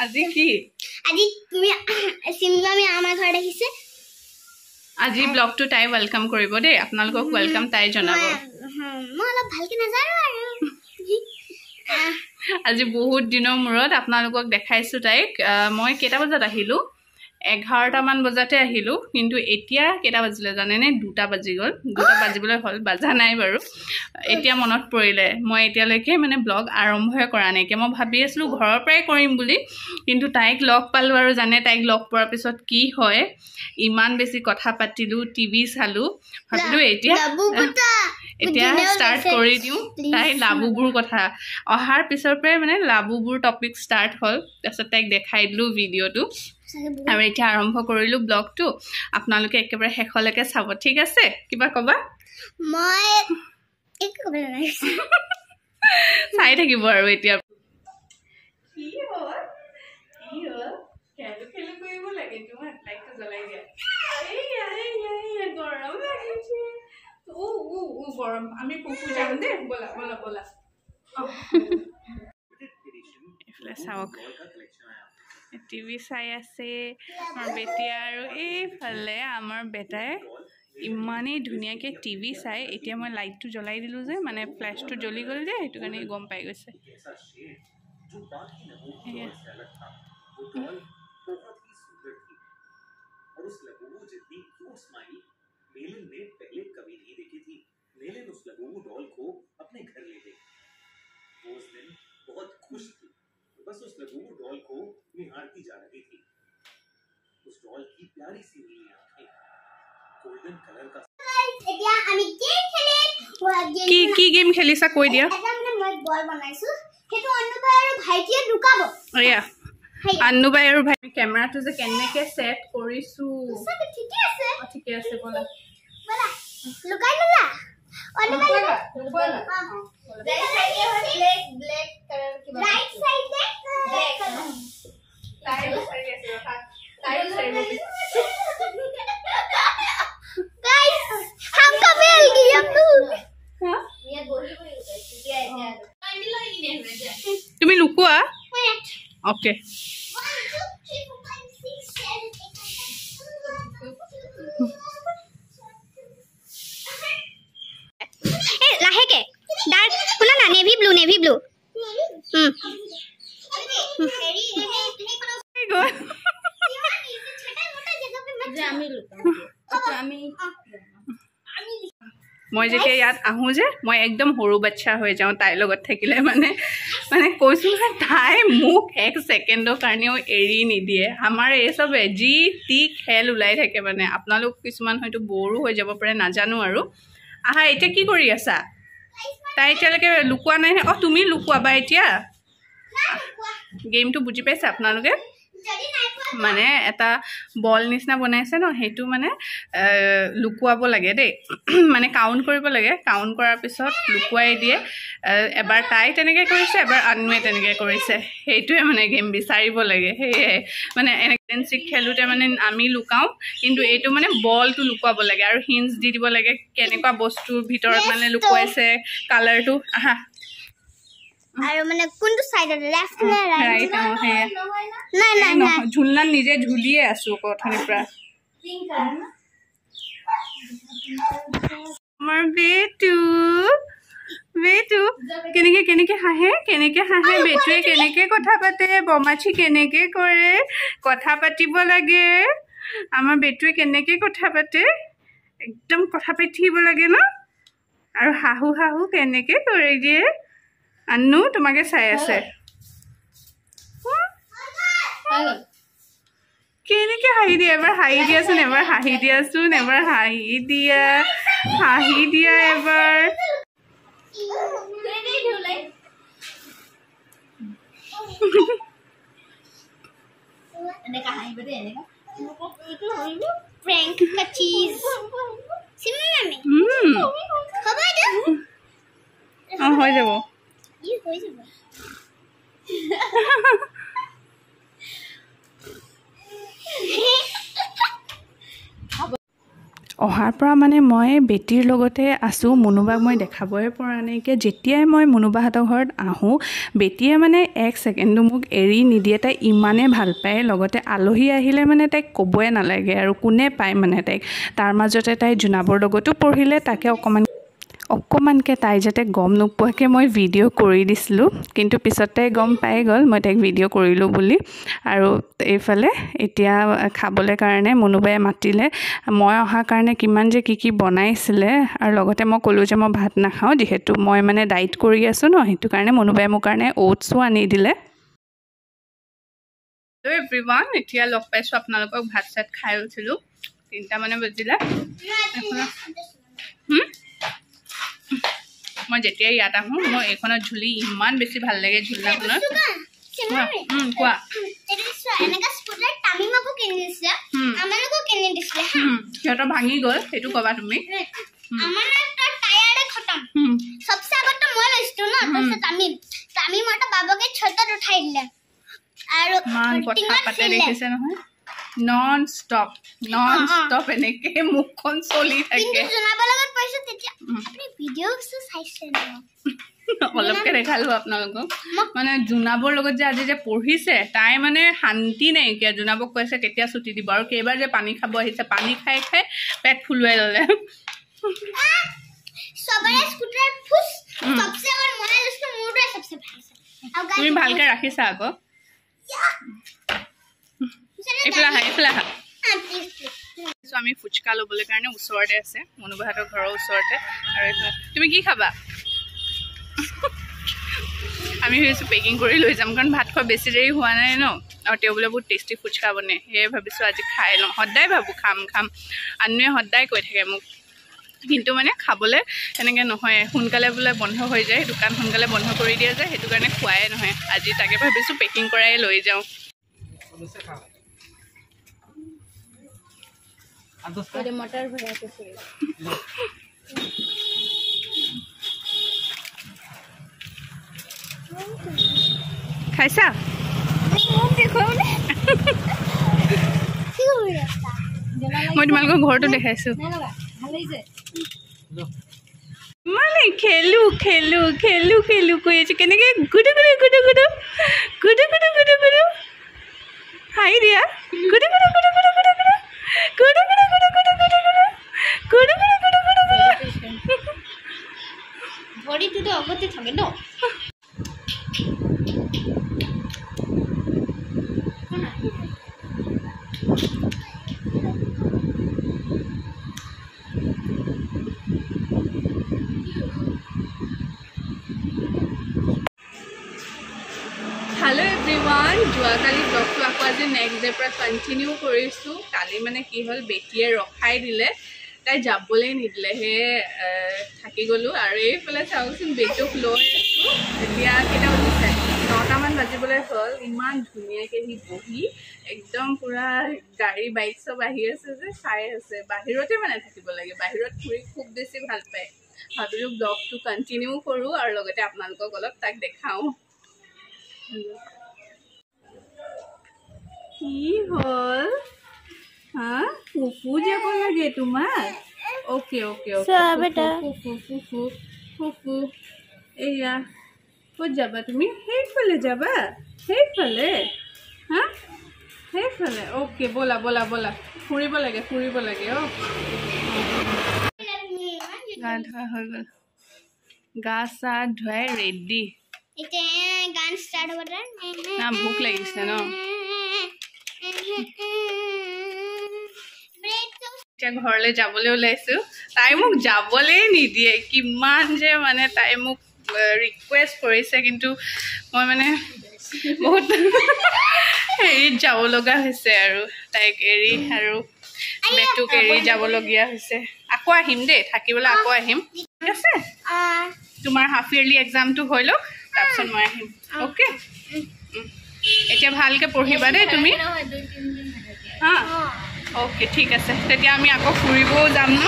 আজি কি আজি তুমি সিমলামি আমাৰ ঘৰত আহিছে আজি ব্লগটো তাই ওয়েলকাম কৰিব দে আপোনালোকক ওয়েলকাম তাই জনাব মই অলপ ভালকে নাজানো আৰু আজি বহুত দিনৰ মূৰত আপোনালোকক দেখাইছো তাইক মই কেটা বজাত আহিলো 11টা মান বজাতে আহিলো কিন্তু এতিয়া কেটা বাজিলে জানে নে 2টা বাজি গল 2টা বাজিবলৈ হল বাজা নাই বাৰু এতিয়া মনত পৰিলে মই এতিয়ালৈকে মানে ব্লগ আৰম্ভই কৰা নাই কি মই ভাবি আছিলো ঘৰৰ পৰাই কৰিম বুলি কিন্তু তাইক লগ পালো আৰু জানে তাইক লগ পোৱাৰ পিছত কি হয় ইমান বেছি কথা পাতিলো টিভি চালো ভাবিলো এতিয়া স্টাৰ্ট কৰি দিও তাই লাবুবোৰ কথা অহাৰ পিছৰ পৰাই মানে লাবুবোৰ টপিক স্টাৰ্ট হল তাৰপিছত তাইক দেখাই দিলো ভিডিওটো আৰু এতিয়া আৰম্ভ কৰিলো ব্লগটো আপোনালোকে একেবাৰে শেষলৈকে চাব ঠিক আছে কিবা কবা মই একো কব নাই চাই থাকিব আৰু এতিয়া কি হ'ল খেলো কৰিব লাগে তোমাৰ লাইটটো জ্বলাই দিয়া এই গৰম লাগিছে গৰম আমি পুখুৰী যাম দে বলা বলা বলা এফালে চাওক টিভি চাই আছে আমাৰ বেটিয়া আৰু এইফালে আমাৰ বেটাই ইমানেই ধুনীয়াকৈ টিভি চাই এতিয়া মই লাইটটো জ্বলাই দিলোঁ যে মানে ফ্লেছটো জ্বলি গ'ল যে সেইটো কাৰণে গম পাই গৈছে बस उस लबूबू डॉल को निहारती जा रही थी उस डॉल की प्यारी सी नीली आंखें गोल्डन कलर का এতিয়া আমি গেম খেলিম কি গেম খেলিছা কৈ দিয়া এটা মানে মই বল বনাইছো হেতু অনুবাই আৰু ভাইটিয়ে লুকাব এয়া অনুবাই আৰু ভাই কেমেৰাটো যে কেনেকৈ সেট কৰিছো সব ঠিকে আছে বলা বলা লুকাই ললা অনুবাই বলা राइट साइड है ब्लैक कलर की राइट साइड है ब्लैक साइड गाइस हमको मिल गया हां ये बोली তুমি লুকুয়া ওকে लाहेके डार्क सुना ना नेवी ब्लू মই যেতিয়া ইয়াত আহো যে মই একদম সৰু বাচ্চা হৈ যাওঁ তাইৰ লগত থাকিলে মানে কৈছো তাই মোক 1 সেকেন্ডৰ কাৰণেও এৰি নিদিয়ে আমাৰ এই সব জি টি খেল ওলাই থাকে মানে আপোনালোক কিছুমান হয়তো বৰো হৈ যাব পাৰে নাজানো আৰু আহা এতিয়া কি কৰি আছা তাই এতিয়ালৈকে লুকুৱা নাই তুমি লুকুৱাবা এতিয়া গেমটো বুজি পাইছে আপোনালোকে মানে এটা বল নিচিনা বনাইছে ন হেতু মানে লুকুৱাব লাগে দেই মানে কাউন্ট কৰিব লাগে কাউন্ট কৰাৰ পিছত লুকুৱাই দিয়ে এবাৰ তাই তেনেকৈ কৰিছে এবাৰ আনুৱে তেনেকৈ কৰিছে হেতুৱে মানে গেম বিচাৰিব লাগে হেয়ে মানে এনেকৈ খেলুতে মানে আমি লুকাও কিন্তু এইটো মানে বলটো লুকুৱাব লাগে আৰু হিন্টস দি দিব লাগে কেনেকুৱা বস্তুৰ ভিতৰত মানে লুকুৱাইছে কালাৰটো আহা আৰু মানে কোনটো সাইডত লেফট নে ৰাইট না ঝুলনাত নিজে ঝুলিয়ে আছো কথানি পৰা আমাৰ বেটু কেনেকে হাঁহে বেটুৱে কেনেকে কথা পাতে বমাছি কেনেকে কৰে কথা পাতিব লাগে আমাৰ বেটুৱে কেনেকে কথা পাতে একদম কথা পাতিব লাগে ন আৰু হাহু কেনেকে কৰে দিয়ে আন্নু তোমাকে চাই আছে কেনেকে হাঁহি দিয়ে এবাৰ হাঁহি দিয়াচোন এবাৰ হাঁহি দিয়াচোন এবাৰ হাঁহি দিয়া এবাৰ এনেকা হাঁহি বদে এনেকা এইটো হইব প্র্যাঙ্ক কা চিজ সিমনামে খবর দাও হৈ যাব ই হৈ যাব অহাৰ পৰা মানে মই বেটিৰ লগতে আছোঁ মুনুবাক মই দেখাবই পৰা নাইকিয়া যেতিয়াই মই মুনুবাহঁতৰ ঘৰত আহোঁ বেটিয়ে মানে 1 ছেকেণ্ডো মোক এৰি নিদিয়ে তাই ইমানে ভাল পায় লগতে আলহী আহিলে মানে তাইক ক'বই নালাগে আৰু কোনে পায় মানে তাইক তাৰ মাজতে তাই জোনাবৰ লগতো পঢ়িলে তাকে অকণমানকৈ তাই যাতে গম নোপোৱাকৈ মই ভিডিঅ' কৰি দিছিলোঁ কিন্তু পিছত তাই গম পাই গ'ল মই তাইক ভিডিঅ' কৰিলোঁ বুলি আৰু এইফালে এতিয়া খাবলৈ কাৰণে মুনুবাই মাতিলে মই অহাৰ কাৰণে কিমান যে কি বনাইছিলে আৰু লগতে মই ক'লোঁ যে মই ভাত নাখাওঁ যিহেতু মই মানে ডাইট কৰি আছোঁ ন সেইটো কাৰণে মুনুবাই মোৰ কাৰণে অ'টছো আনি দিলে হেল্ল' এভৰিৱান এতিয়া লগ পাইছোঁ আপোনালোকক ভাত চাত খাই উঠিলোঁ 3টা মানে বাজিলে মই যেতিয়া ইয়াত আহোঁ মই এইখনত ঝুলি ইমান বেছি ভাল লাগে ঝুলনাখনত কোৱা সিহঁতৰ ভাঙি গ'ল সেইটো ক'বা তুমি মান কথা পাতে দেখিছে নহয় নন ষ্টপ এনেকে মুখখন চলি থাকে অলপকে দেখালো আপোনালোকক মানে জোনাবৰ লগত যে আজি যে পঢ়িছে তাই মানে শান্তি নাইকিয়া জোনাবক কৈছে কেতিয়া ছুটি দিব আৰু কেইবাৰ যে পানী খাব আহিছে পানী খাই খাই পেট ফুলুৱাই ল'লে তুমি ভালকে ৰাখিছা আকৌ এইফালে আহা আমি ফুচকা ল'বলৈ কাৰণে ওচৰতে আছে মুনুবাহঁতৰ ঘৰৰ ওচৰতে আৰু তুমি কি খাবা আমি ভাবিছোঁ পেকিং কৰি লৈ যাম কাৰণ ভাত খোৱা বেছি দেৰি হোৱা নাই ন আৰু তেওঁ বোলে বহুত টেষ্টি ফুচকা বনে সেয়ে ভাবিছোঁ আজি খাই লওঁ সদায় ভাবোঁ খাম আনুৱে সদায় কৈ থাকে মোক কিন্তু মানে খাবলৈ এনেকৈ নহয় সোনকালে বোলে বন্ধ হৈ যায় দোকান সোনকালে বন্ধ কৰি দিয়া যায় সেইটো কাৰণে খোৱাই নহয় আজি তাকে ভাবিছোঁ পেকিং কৰাই লৈ যাওঁ মটৰ খাইছা মই তোমালোকৰ ঘৰটো দেখাইছো মানে খেলো কৈ আছো কেনেকে গুডু হাই দিয়া গুডু ভৰিটোতো অগতে থাকে ন हेलो एवरीवन जोवाकाली ब्लगটো আকৌ আজি নেক্সট ডে পৰা কন্টিনিউ কৰিছো কালি মানে কি হল বেটিয়ে ৰখাই দিলে তাই যাবলৈ নিদিলে হে থাকি গলো আৰু এইফালে চাওকচোন বেটক লৈ আছো এতিয়া কেইটা বাজিছে 9টা মান বাজিবলৈ হ'ল ইমান ধুনীয়াকৈ সি বহি একদম পুৰা গাড়ী বাইক সব আহি আছে যে চাই আছে বাহিৰতে মানে থাকিব লাগে বাহিৰত ফুৰি খুব বেছি ভাল পায় ভাবিলো ব্লগটো কন্টিনিউ কৰোঁ আৰু লগতে আপোনালোকক অলপ তাক দেখাওঁ কি হল हाँ फुफू যাব লাগে তোমার ओके फुफू एया ক'ত যাবা তুমি সেইফালে যাবা সেইফালে हाँ সেইফালে ओके बोला ফুৰিব লাগে ও গা ধোৱা হৈ গ'ল গা চা ধুৱাই ৰেডি গান ষ্টাৰ্ট হ'ব না ভোক লাগিছে ন এতিয়া ঘৰলৈ যাবলৈ ওলাইছোঁ তাই মোক যাবলৈ নিদিয়ে কিমান যে মানে তাই মোক ৰিকুৱেষ্ট কৰিছে কিন্তু মই মানে বহুত হেৰিত যাব লগা হৈছে আৰু তাইক এৰি আৰু বেটুক এৰি যাবলগীয়া হৈছে আকৌ আহিম দেই থাকিবলৈ আকৌ আহিম ঠিক আছে তোমাৰ হাফ ইয়াৰলি এক্সামটো হৈ লওক তাৰপিছত মই আহিম অ'কে এতিয়া ভালকৈ পঢ়িবা দেই তুমি হা ओके ठीक আছে তেতিয়া আমি আকৌ ফুৰিবও যাম ন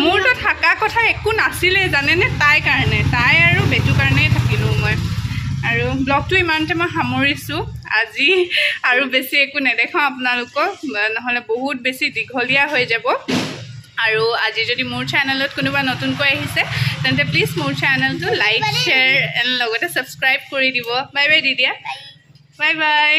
মোৰতো থাকা কথা একো নাছিলে জানেনে তাই কাৰণে তাই আৰু বেটু কাৰণেই থাকিলোঁ মই আৰু ব্লগটো ইমানতে মই সামৰিছোঁ আজি আৰু বেছি একো নেদেখাওঁ আপোনালোকক নহ'লে বহুত বেছি দীঘলীয়া হৈ যাব আৰু আজি যদি মোৰ চেনেলত কোনোবা নতুনকৈ আহিছে তেন্তে প্লিজ মোৰ চেনেলটো লাইক শ্বেয়াৰ এণ্ড লগতে ছাবস্ক্ৰাইব কৰি দিব বাই বাই দি দিয়া বাই বাই